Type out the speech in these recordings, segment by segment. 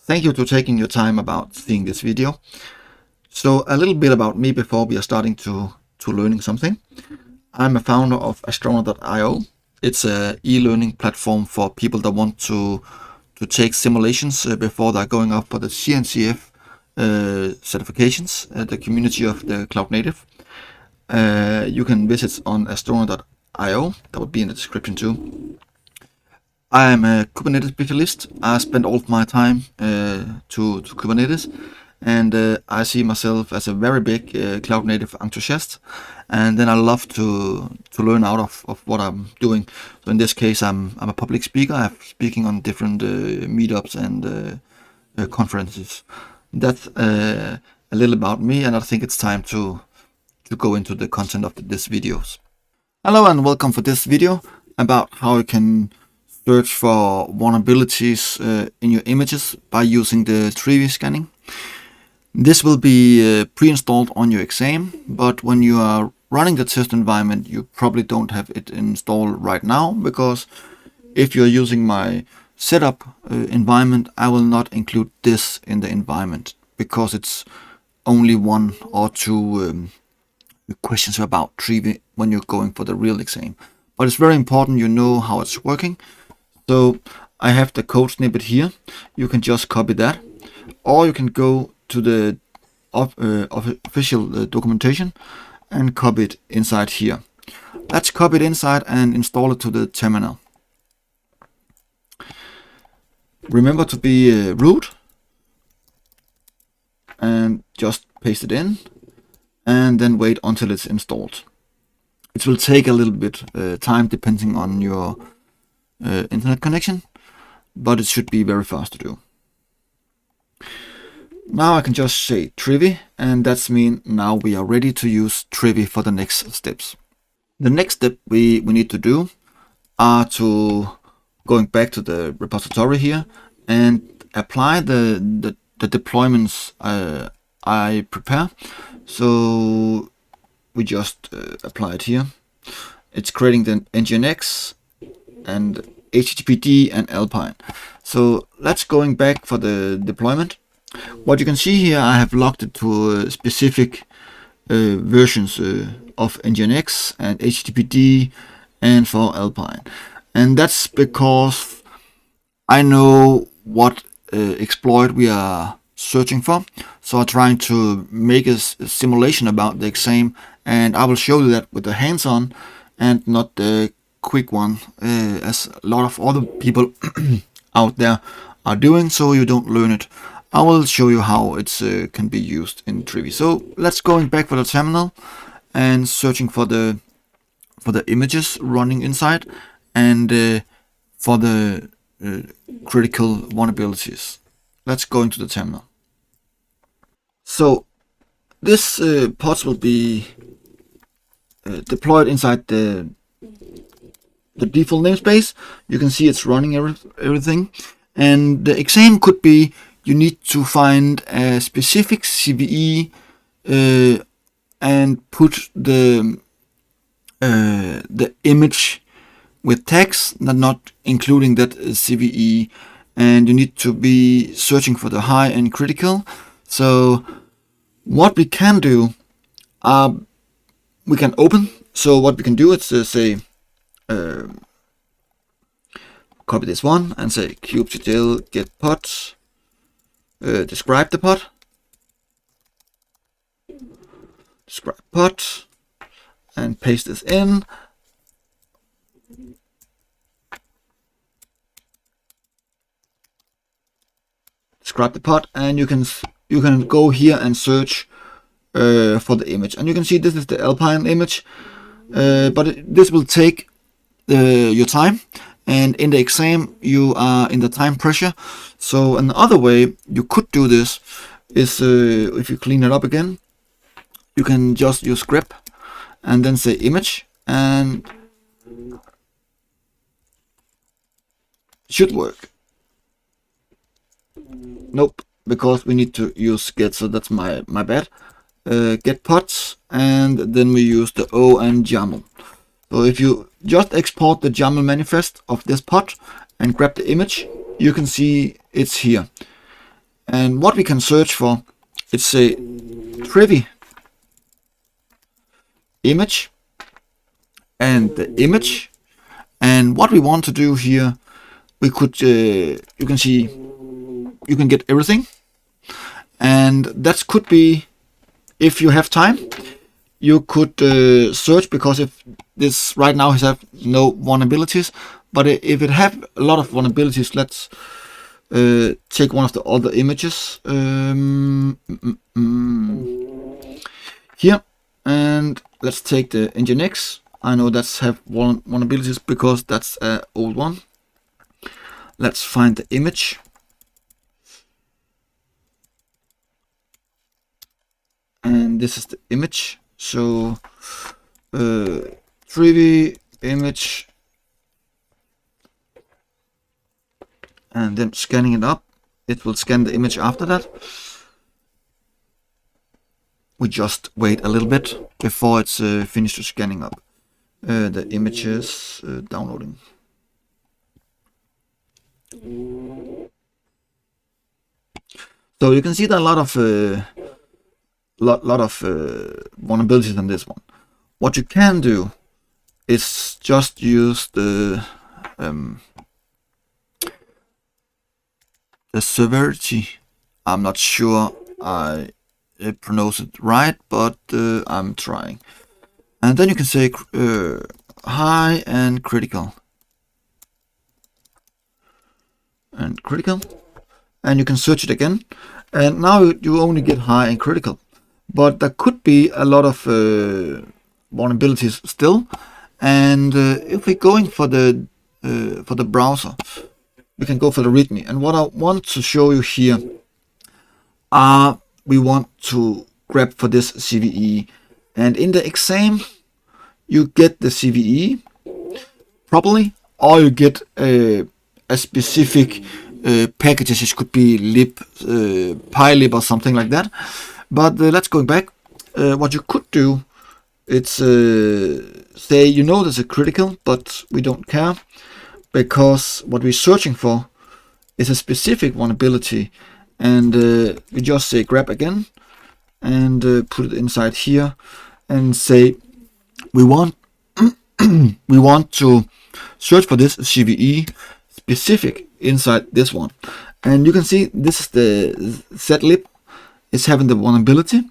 Thank you for taking your time about seeing this video. So a little bit about me before we are starting to learning something. I'm a founder of astronomer.io. It's a e-learning platform for people that want to take simulations before they're going up for the CNCF certifications, the community of the cloud native. You can visit on astronomer.io. That would be in the description too. I am a Kubernetes specialist. I spend all of my time to Kubernetes, and I see myself as a very big cloud native enthusiast. And then I love to learn out of what I'm doing. So in this case, I'm a public speaker. I'm speaking on different meetups and conferences. That's a little about me, and I think it's time to go into the content of this videos. Hello and welcome for this video about how you can search for vulnerabilities in your images by using the Trivy scanning. This will be pre-installed on your exam, but when you are running the test environment, you probably don't have it installed right now, because if you're using my setup environment, I will not include this in the environment because it's only one or two questions about Trivy when you're going for the real exam. But it's very important you know how it's working. So I have the code snippet here. You can just copy that, or you can go to the official documentation and copy it inside here. Let's copy it inside and install it to the terminal. Remember to be root and just paste it in and then wait until it's installed. It will take a little bit time depending on your internet connection, but it should be very fast to do. Now I can just say Trivy, and that's mean now we are ready to use Trivy for the next steps. The next step we need to do are to going back to the repository here and apply the deployments I prepare. So we just apply it here. It's creating the nginx and HTTPD and Alpine. So let's going back for the deployment. What you can see here, I have logged it to specific versions of nginx and HTTPD and for Alpine. And that's because I know what exploit we are searching for. So I'm trying to make a simulation about the exam, and I will show you that with the hands-on and not the quick one, as a lot of other people out there are doing, so you don't learn it. I will show you how it can be used in Trivy. So let's going back for the terminal and searching for the images running inside and for the critical vulnerabilities. Let's go into the terminal. So this pods will be deployed inside the default namespace. You can see it's running everything, and the exam could be you need to find a specific CVE and put the image with tags, not including that CVE, and you need to be searching for the high and critical. So what we can do, we can open. So what we can do is say copy this one and say kubectl get pod, describe the pod, and paste this in. Describe the pod, and you can go here and search for the image, and you can see this is the Alpine image, but this will take your time, and in the exam you are in the time pressure. So another way you could do this is if you clean it up again, you can just use grep and then say image, and it should work. Nope, because we need to use get, so that's my bad. Get pods, and then we use the O and YAML. So if you just export the YAML manifest of this pod and grab the image, you can see it's here. And what we can search for, it's a Trivy image and the image. And what we want to do here, we could, you can see, you can get everything. And that could be, if you have time, you could search, because if this right now has no vulnerabilities, but if it have a lot of vulnerabilities, let's take one of the other images here, and let's take the Nginx. I know that's have vulnerabilities because that's an old one. Let's find the image. And this is the image. So Trivy image, and then scanning it up. It will scan the image after that. We just wait a little bit before it's finished scanning up. The image is downloading. So you can see that a lot of vulnerabilities on this one. What you can do is just use the severity. I'm not sure I pronounce it right, but I'm trying. And then you can say high and critical. And critical. And you can search it again. And now you only get high and critical. But there could be a lot of vulnerabilities still. And if we're going for the browser, we can go for the README. And what I want to show you here are, we want to grep for this CVE. And in the exam, you get the CVE properly, or you get a specific packages. It could be lib, pylib or something like that. But let's go back. What you could do, it's say, you know, there's a critical, but we don't care, because what we're searching for is a specific vulnerability. And we just say grep again and put it inside here and say we want we want to search for this CVE specific inside this one. And you can see this is the zlib. It's having the vulnerability.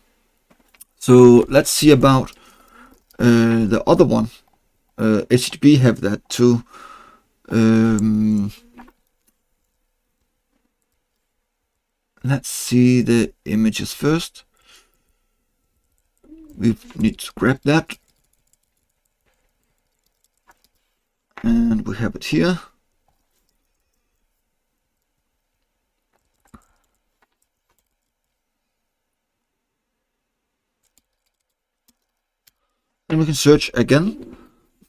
So let's see about the other one. HTTP have that too. Let's see the images first. We need to grab that. And we have it here. And we can search again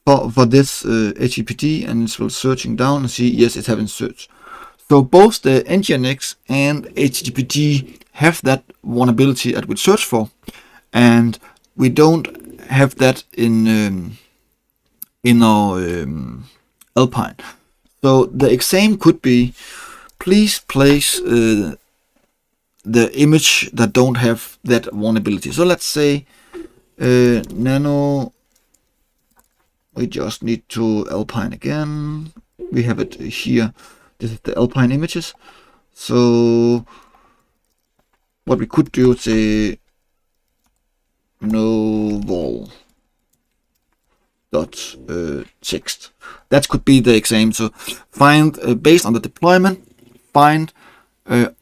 for this HTTP, and it's searching down and see, yes, it's having search. So both the Nginx and HTTP have that vulnerability that we search for, and we don't have that in our Alpine. So the exam could be, please place the image that don't have that vulnerability. So let's say nano. We just need to Alpine again. We have it here. This is the Alpine images. So what we could do is say no vol dot text. That could be the exam. So find based on the deployment, find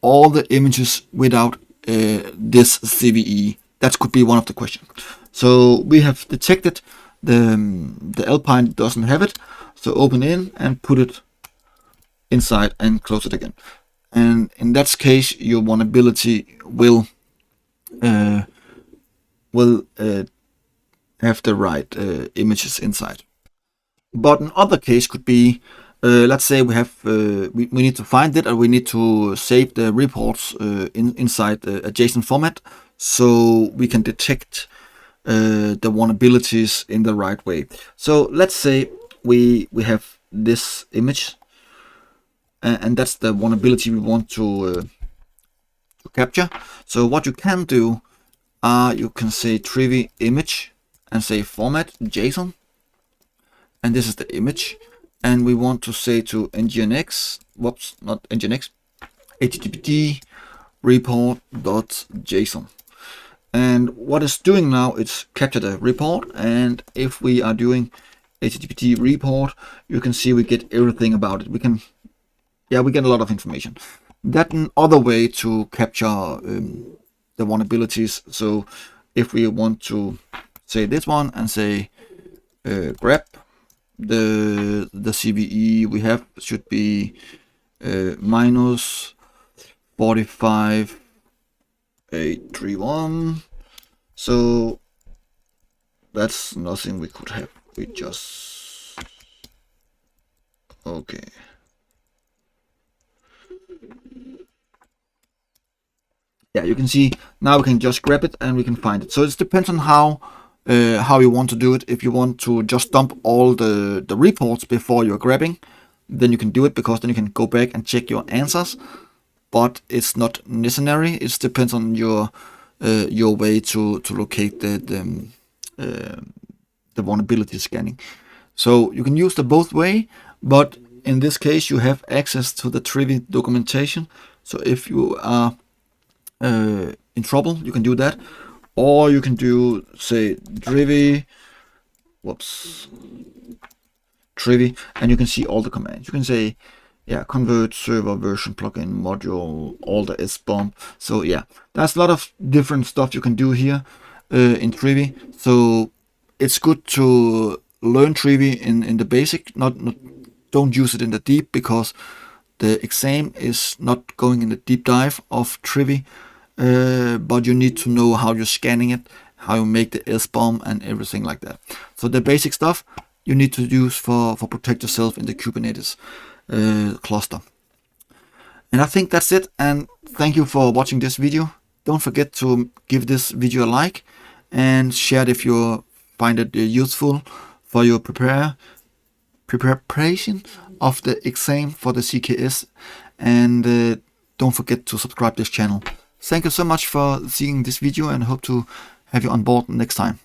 all the images without this CVE. That could be one of the questions. So we have detected the Alpine doesn't have it. So open in and put it inside and close it again. And in that case, your vulnerability will have the right images inside. But another case could be, let's say we have we need to find it, or we need to save the reports inside a JSON format, so we can detect the vulnerabilities in the right way. So let's say we have this image, and that's the vulnerability we want to capture. So what you can do, you can say Trivy image and say format JSON, and this is the image, and we want to say to nginx, whoops, not nginx, http report.json. And what it's doing now, it's capture the report, and if we are doing http report, you can see we get everything about it. We get a lot of information. That's another way to capture the vulnerabilities. So if we want to say this one and say grep, the CVE we have should be minus 45831. So that's nothing we could have. We just okay. Yeah, you can see now we can just grab it and we can find it. So it depends on how you want to do it. If you want to just dump all the reports before you're grabbing, then you can do it, because then you can go back and check your answers. But it's not necessary. It depends on your way to locate the vulnerability scanning. So you can use the both way, but in this case you have access to the Trivy documentation. So if you are in trouble, you can do that, or you can do, say, Trivy, and you can see all the commands. You can say, yeah, convert server version plugin module, all the SBOM. So yeah, there's a lot of different stuff you can do here in Trivy. So it's good to learn Trivy in the basic. Don't use it in the deep, because the exam is not going in the deep dive of Trivy. But you need to know how you're scanning it, how you make the SBOM and everything like that. So the basic stuff you need to use for protect yourself in the Kubernetes cluster. And I think that's it, and thank you for watching this video. Don't forget to give this video a like and share it if you find it useful for your preparation of the exam for the CKS, and don't forget to subscribe this channel. Thank you so much for seeing this video, and hope to have you on board next time.